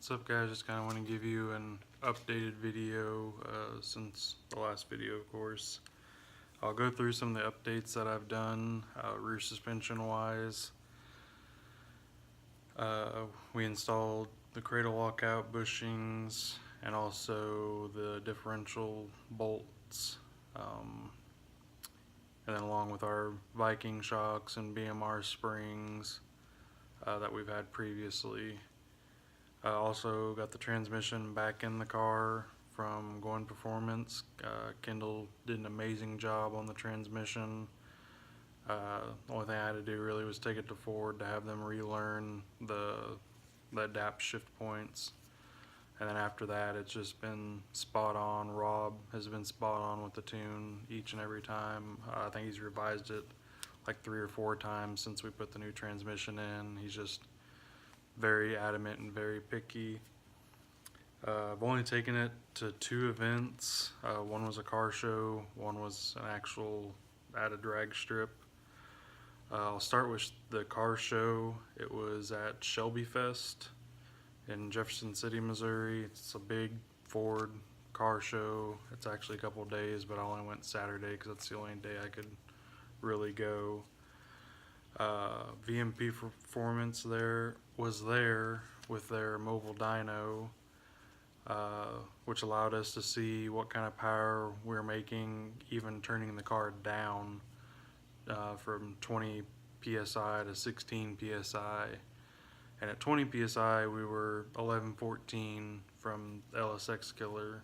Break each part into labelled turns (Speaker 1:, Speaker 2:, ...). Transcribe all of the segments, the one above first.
Speaker 1: What's up, guys? Just kind of want to give you an updated video since the last video, of course. I'll go through some of the updates that I've done rear suspension wise. We installed the cradle lockout bushings and also the differential bolts, and then along with our Viking shocks and BMR springs that we've had previously. I also got the transmission back in the car from Going Performance. Kendall did an amazing job on the transmission. The only thing I had to do really was take it to Ford to have them relearn the adapt shift points. And then after that, it's just been spot on. Rob has been spot on with the tune each and every time. I think he's revised it like 3 or 4 times since we put the new transmission in. He's just very adamant and very picky. I've only taken it to 2 events. One was a car show, one was an actual added drag strip. I'll start with the car show. It was at Shelby Fest in Jefferson City, Missouri. It's a big Ford car show. It's actually a couple days, but I only went Saturday because that's the only day I could really go. VMP Performance was there with their mobile dyno, which allowed us to see what kind of power we were making, even turning the car down from 20 psi to 16 psi. And at 20 psi we were 1114 from LSX Killer,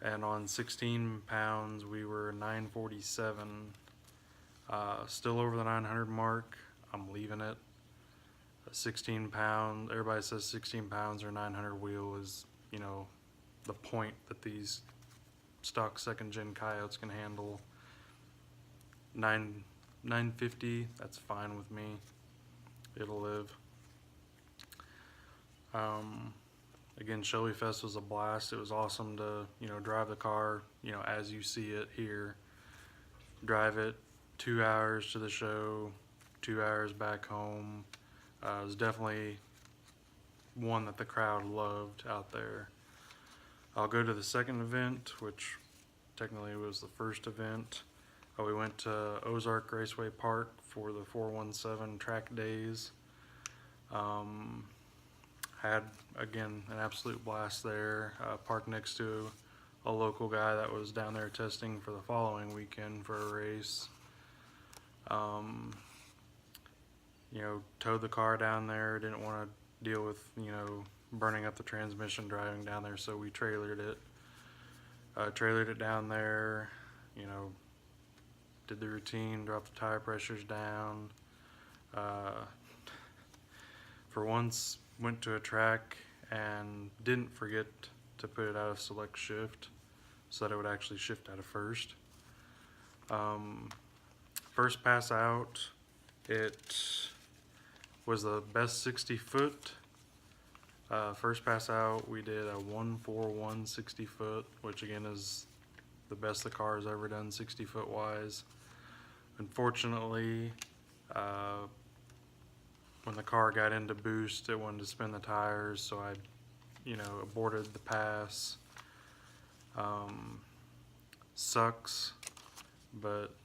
Speaker 1: and on 16 pounds we were 947. Still over the 900 mark. I'm leaving it. 16 pound, everybody says 16 pounds or 900 wheel is, you know, the point that these stock second gen Coyotes can handle. 950, that's fine with me. It'll live. Again, Shelby Fest was a blast. It was awesome to, drive the car, as you see it here. Drive it 2 hours to the show, 2 hours back home. It was definitely one that the crowd loved out there. I'll go to the second event, which technically was the first event. We went to Ozark Raceway Park for the 417 track days. Had, again, an absolute blast there. Parked next to a local guy that was down there testing for the following weekend for a race. Towed the car down there. Didn't want to deal with, burning up the transmission driving down there, so we trailered it. Trailered it down there, did the routine, dropped the tire pressures down. For once, went to a track and didn't forget to put it out of select shift so that it would actually shift out of first. First pass out, it was the best 60 foot. First pass out, we did a 141 60 foot, which again is the best the car has ever done 60 foot wise. Unfortunately, when the car got into boost, it wanted to spin the tires, so I, aborted the pass. Sucks, but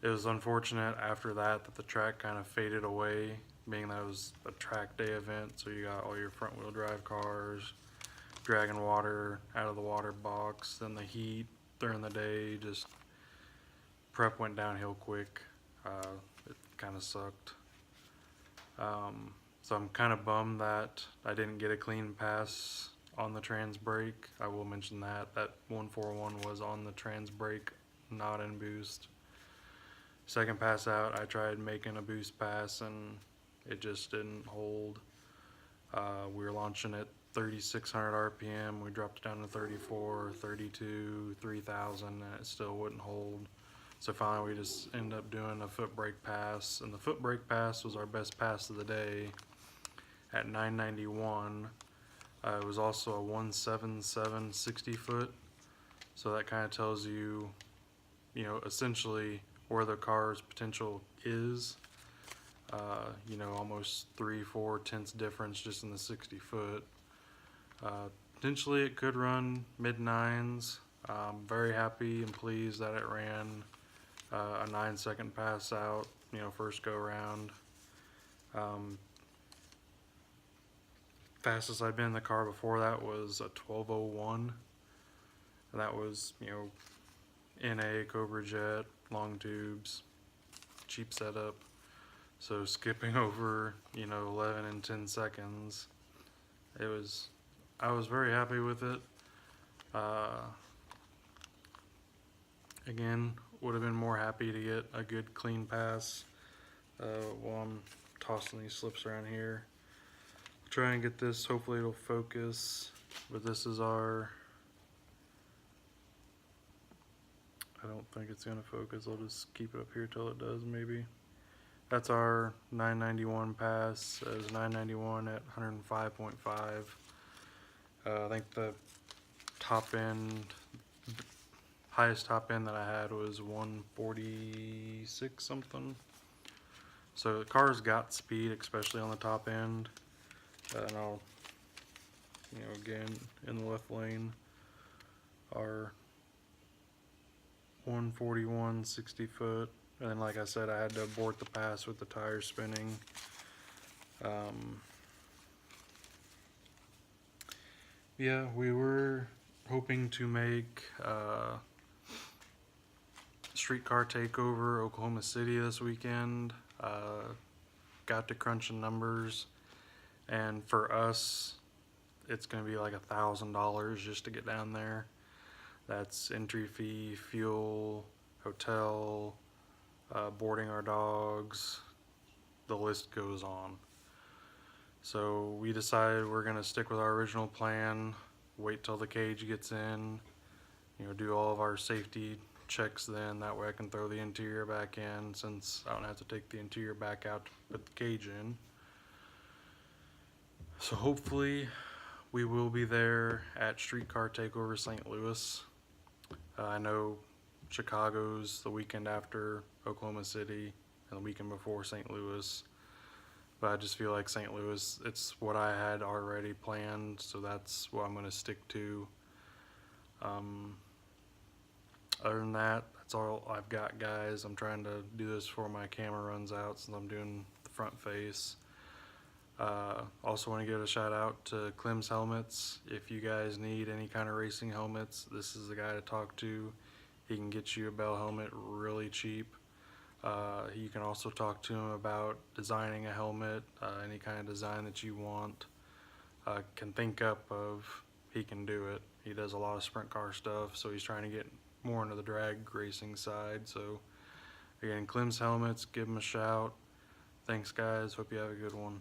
Speaker 1: it was unfortunate after that the track kind of faded away, being that it was a track day event, so you got all your front wheel drive cars dragging water out of the water box. Then the heat during the day, just prep went downhill quick. It kind of sucked. So I'm kind of bummed that I didn't get a clean pass on the trans brake. I will mention that 141 was on the trans brake, not in boost. Second pass out, I tried making a boost pass and it just didn't hold. We were launching at 3,600 RPM. We dropped it down to 34, 32, 3,000, and it still wouldn't hold. So finally we just ended up doing a foot brake pass, and the foot brake pass was our best pass of the day at 991. It was also a 177 60 foot, so that kind of tells you, essentially where the car's potential is. You know, almost 3-4 tenths difference just in the 60 foot. Potentially it could run mid nines. Very happy and pleased that it ran a 9-second pass out, you know, first go round. Fastest I've been in the car before that was a 12:01. And that was, you know, NA Cobra Jet, long tubes, cheap setup. So skipping over, you know, 11 and 10 seconds, I was very happy with it. Again, would have been more happy to get a good clean pass while I'm tossing these slips around here. I'll try and get this, hopefully it'll focus, but this is our, I don't think it's gonna focus, I'll just keep it up here till it does maybe. That's our 991 pass. It was 991 at 105.5. I think the top end, highest top end that I had was 146 something. So the car's got speed, especially on the top end. And I'll, you know, again in the left lane, our 141 60 foot. And then, like I said, I had to abort the pass with the tires spinning. Yeah, we were hoping to make Streetcar Takeover Oklahoma City this weekend. Got to crunching numbers, and for us, it's going to be like $1,000 just to get down there. That's entry fee, fuel, hotel, boarding our dogs, the list goes on. So we decided we're gonna stick with our original plan, wait till the cage gets in, you know, do all of our safety checks then, that way I can throw the interior back in since I don't have to take the interior back out to put the cage in. So hopefully we will be there at Streetcar Takeover St. Louis. I know Chicago's the weekend after Oklahoma City and the weekend before St. Louis, but I just feel like St. Louis, it's what I had already planned, so that's what I'm going to stick to. Other than that, that's all I've got, guys. I'm trying to do this before my camera runs out since I'm doing the front face. Also want to give a shout out to Clem's Helmets. If you guys need any kind of racing helmets, this is the guy to talk to. He can get you a Bell helmet really cheap. You can also talk to him about designing a helmet, any kind of design that you want, can think up of, he can do it. He does a lot of sprint car stuff, so he's trying to get more into the drag racing side. So again, Clem's Helmets, give him a shout. Thanks guys, hope you have a good one.